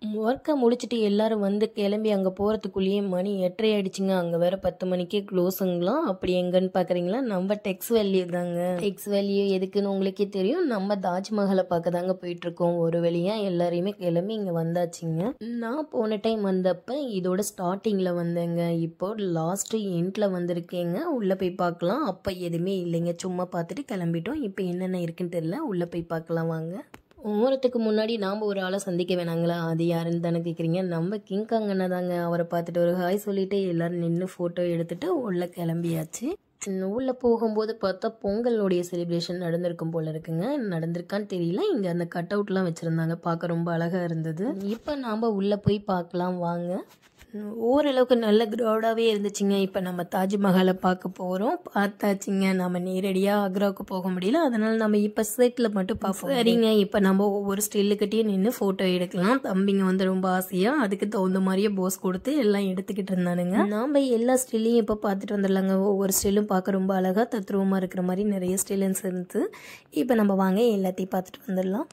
ஒர்க்கை முடிச்சுட்டு எல்லாரும் வந்து கிளம்பி அங்கே போகிறதுக்குள்ளேயே மணி 8:30 ஆயிடுச்சுங்க. அங்கே வேற 10 மணிக்கே க்ளோஸுங்களாம். அப்படி எங்கன்னு பார்க்குறீங்களா, நம்ம டெக்ஸ் வேல்யூ தாங்க. டெக்ஸ் வேல்யூ எதுக்குன்னு உங்களுக்கே தெரியும். நம்ம தாஜ்மஹாலை பார்க்க தாங்க போயிட்டுருக்கோம். ஒரு வழியாக எல்லாரையுமே கிளம்பி இங்கே வந்தாச்சுங்க. நான் போன டைம் வந்தப்போ இதோட ஸ்டார்டிங்கில் வந்தேங்க. இப்போ லாஸ்ட்டு எண்டில் வந்திருக்கேங்க. உள்ளே போய் பார்க்கலாம். அப்போ எதுவுமே இல்லைங்க, சும்மா பார்த்துட்டு கிளம்பிட்டோம். இப்போ என்னென்ன இருக்குன்னு தெரியல, உள்ளே போய் பார்க்கலாம் வாங்க. ஓரத்துக்கு முன்னாடி நாம் ஒரு ஆளை சந்திக்க வேணாங்களா, அது யாருன்னு தானே கேட்குறீங்க. நம்ம கிங்காங் அண்ணா தாங்க. அவரை பார்த்துட்டு ஒரு ஹாய் சொல்லிவிட்டு எல்லோரும் நின்று ஃபோட்டோ எடுத்துகிட்டு உள்ளே கிளம்பியாச்சு. உள்ளே போகும்போது பார்த்தா பொங்கலோடைய செலிப்ரேஷன் நடந்திருக்கும் போல் இருக்குங்க. நடந்திருக்கான்னு தெரியல. இங்கே அந்த கட் அவுட்லாம் வச்சுருந்தாங்க, பார்க்க ரொம்ப அழகாக இருந்தது. இப்போ நாம் உள்ளே போய் பார்க்கலாம் வாங்க. ஓரளவுக்கு நல்ல க்ரௌடாகவே இருந்துச்சுங்க. இப்போ நம்ம தாஜ்மஹாலை பார்க்க போகிறோம். பார்த்தாச்சுங்க. நம்ம நேரடியாக ஆக்ராவுக்கு போக முடியல, அதனால் நம்ம இப்போ செட்டில் மட்டும் பார்ப்போம். சரிங்க, இப்போ நம்ம ஒவ்வொரு ஸ்டில்லுக்கிட்டே நின்று ஃபோட்டோ எடுக்கலாம். தம்பிங்க வந்து ரொம்ப ஆசையாக அதுக்கு தகுந்த மாதிரியே போஸ் கொடுத்து எல்லாம் எடுத்துக்கிட்டு இருந்தானுங்க. நாம் எல்லா ஸ்டில்லையும் இப்போ பார்த்துட்டு வந்துடலாங்க. ஒவ்வொரு ஸ்டில்லும் பார்க்க ரொம்ப அழகாக தத்ரூபமாக இருக்கிற மாதிரி நிறைய ஸ்டில்ஸ் இருந்து. இப்போ நம்ம வாங்க எல்லாத்தையும் பார்த்துட்டு வந்துடலாம்.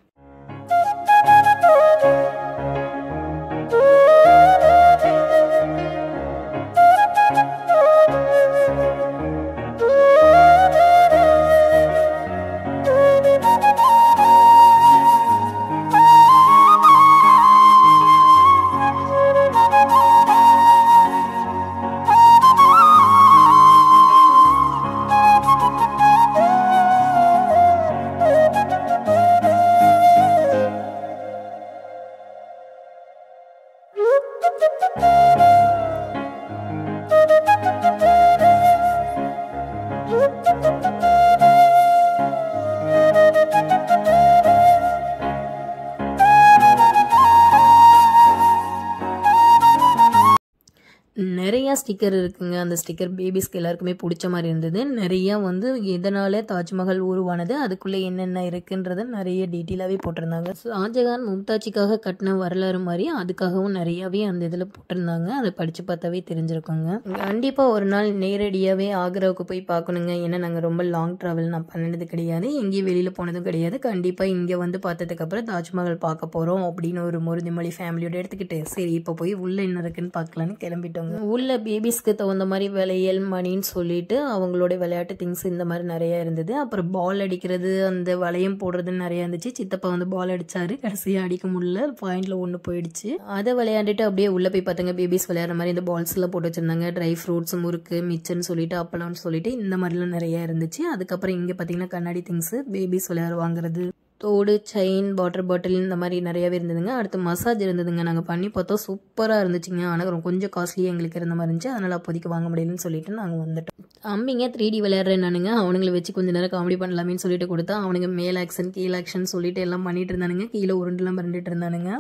நிறையா ஸ்டிக்கர் இருக்குங்க. அந்த ஸ்டிக்கர் பேபிஸ்க்கு எல்லாருக்குமே பிடிச்ச மாதிரி இருந்தது. நிறையா வந்து எதனால தாஜ்மஹால் உருவானது, அதுக்குள்ளே என்னென்ன இருக்குன்றத நிறைய டீட்டெயிலாகவே போட்டிருந்தாங்க. ஷாஜகான் மும்தாஜிக்காக கட்டின வரலாறு மாதிரி அதுக்காகவும் நிறையாவே அந்த இதில் போட்டிருந்தாங்க. அதை படித்து பார்த்தாவே தெரிஞ்சிருக்கோங்க. கண்டிப்பாக ஒரு நாள் நேரடியாகவே ஆக்ராவுக்கு போய் பார்க்கணுங்க. ஏன்னா நாங்கள் ரொம்ப லாங் ட்ராவல் நான் பண்ணினது கிடையாது, எங்கேயும் வெளியில் போனதும் கிடையாது. கண்டிப்பாக இங்கே வந்து பார்த்ததுக்கப்புறம் தாஜ்மஹால் பார்க்க போகிறோம் அப்படின்னு ஒரு உறுதிமொழி ஃபேமிலியோட எடுத்துக்கிட்டு சரி இப்போ போய் உள்ளே என்ன இருக்குன்னு பார்க்கலான்னு கிளம்பிட்டோங்க. உள்ள பேபிஸ்க்கு தகுந்த மாதிரி விளையல் மணின்னு சொல்லிட்டு அவங்களோட விளையாட்டு திங்ஸ் இந்த மாதிரி நிறைய இருந்தது. அப்புறம் பால் அடிக்கிறது, அந்த வளையம் போடுறதுன்னு நிறைய இருந்துச்சு. சித்தப்பா வந்து பால் அடிச்சாரு, கடைசியாக அடிக்க முடியல, பாயிண்ட்ல ஒன்று போயிடுச்சு. அதை விளையாண்டுட்டு அப்படியே உள்ள போய் பார்த்தாங்க. பேபிஸ் விளையாடுற மாதிரி இந்த பால்ஸ் எல்லாம் போட்டு வச்சிருந்தாங்க. ட்ரை ஃப்ரூட்ஸ், முறுக்கு, மிச்சன்னு சொல்லிட்டு அப்பளம்னு சொல்லிட்டு இந்த மாதிரிலாம் நிறைய இருந்துச்சு. அதுக்கப்புறம் இங்கே பார்த்தீங்கன்னா கண்ணாடி திங்ஸ், பேபிஸ் விளையாட வாங்குறது, தோடு, செயின், வாட்டர் பாட்டில் இந்த மாதிரி நிறையாவே இருந்ததுங்க. அடுத்து மசாஜ் இருந்ததுங்க. நாங்கள் பண்ணி பார்த்தோம், சூப்பராக இருந்துச்சுங்க. ஆனால் கொஞ்சம் காஸ்ட்லியாக எங்களுக்கு இருந்த மாதிரி இருந்துச்சு, அதனால் அப்போதைக்கு வாங்க முடியலன்னு சொல்லிட்டு நாங்கள் வந்துட்டோம். அம்மிங்க 3D விளையாடுறேன்னானுங்க. அவனுங்களை வச்சு கொஞ்சம் நேரம் காமெடி பண்ணலாமேன்னு சொல்லிட்டு கொடுத்தா அவனுங்க மேல் ஆக்ஷன் கீழ் ஆக்ஷன் சொல்லிட்டு எல்லாம் பண்ணிட்டு இருந்தானுங்க. கீழே உருண்டுலாம் பண்ணிட்டு இருந்தானுங்க.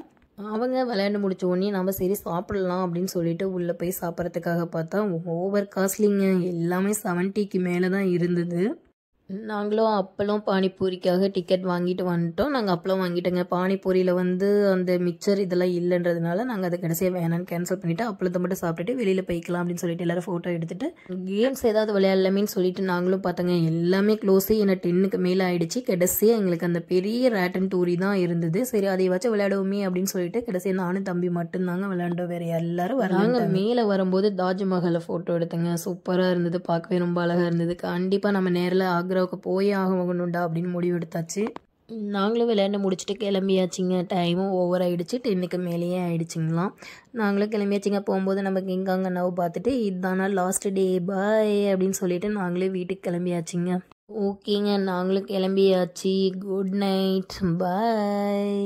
அவங்க விளையாண்டு முடிச்ச உடனே நம்ம சரி சாப்பிடலாம் அப்படின்னு சொல்லிட்டு உள்ளே போய் சாப்பிட்றதுக்காக பார்த்தா ஓவர் காஸ்ட்லிங்க. எல்லாமே 70க்கு மேலே தான் இருந்தது. நாங்களும் அப்பளம் பானிபூரிக்காக டிக்கெட் வாங்கிட்டு வந்துட்டோம். நாங்கள் அப்பளம் வாங்கிட்டோங்க. பானிபூரியில் வந்து அந்த மிக்சர் இதெல்லாம் இல்லைன்றதுனால நாங்கள் அதை கடைசியாக வேணான்னு கேன்சல் பண்ணிவிட்டு அப்பளத்தை மட்டும் சாப்பிட்டுட்டு வெளியில் போய்க்கலாம் அப்படின்னு சொல்லிட்டு எல்லோரும் ஃபோட்டோ எடுத்துகிட்டு கேம்ஸ் ஏதாவது விளையாடலாமேன்னு சொல்லிட்டு நாங்களும் பார்த்தோங்க. எல்லாமே க்ளோஸு. ஏன்னா 10க்கு மேலே ஆகிடுச்சு. கடைசியாக எங்களுக்கு அந்த பெரிய ரேட்டன் டூரி தான் இருந்தது. சரி அதை வச்சு விளையாடுவோமே அப்படின்னு சொல்லிட்டு கடைசியாக நானும் தம்பி மட்டும்தாங்க விளையாண்டோம். வேறு எல்லாரும் வராங்க. மேலே வரும்போது தாஜ்மஹாலை ஃபோட்டோ எடுத்தேங்க. சூப்பராக இருந்தது, பார்க்கவே ரொம்ப அழகாக இருந்தது. கண்டிப்பாக நம்ம நேரில் ஆக்ராவுக்கு போய் ஆகணும்டா அப்படின்னு முடிவு எடுத்தாச்சு. நாங்களும் விளையாண்டு முடிச்சுட்டு கிளம்பியாச்சுங்க. டைமும் ஓவர் ஆகிடுச்சு, 10க்கு மேலேயே ஆகிடுச்சிங்களாம். நாங்களும் கிளம்பியாச்சுங்க. போகும்போது நம்ம கிங்காங் அண்ணாவை பார்த்துட்டு இதுதானா லாஸ்ட் டே பாய் அப்படின்னு சொல்லிட்டு நாங்களே வீட்டுக்கு கிளம்பியாச்சுங்க. ஓகேங்க, நாங்களும் கிளம்பியாச்சு. குட் நைட், பாய்.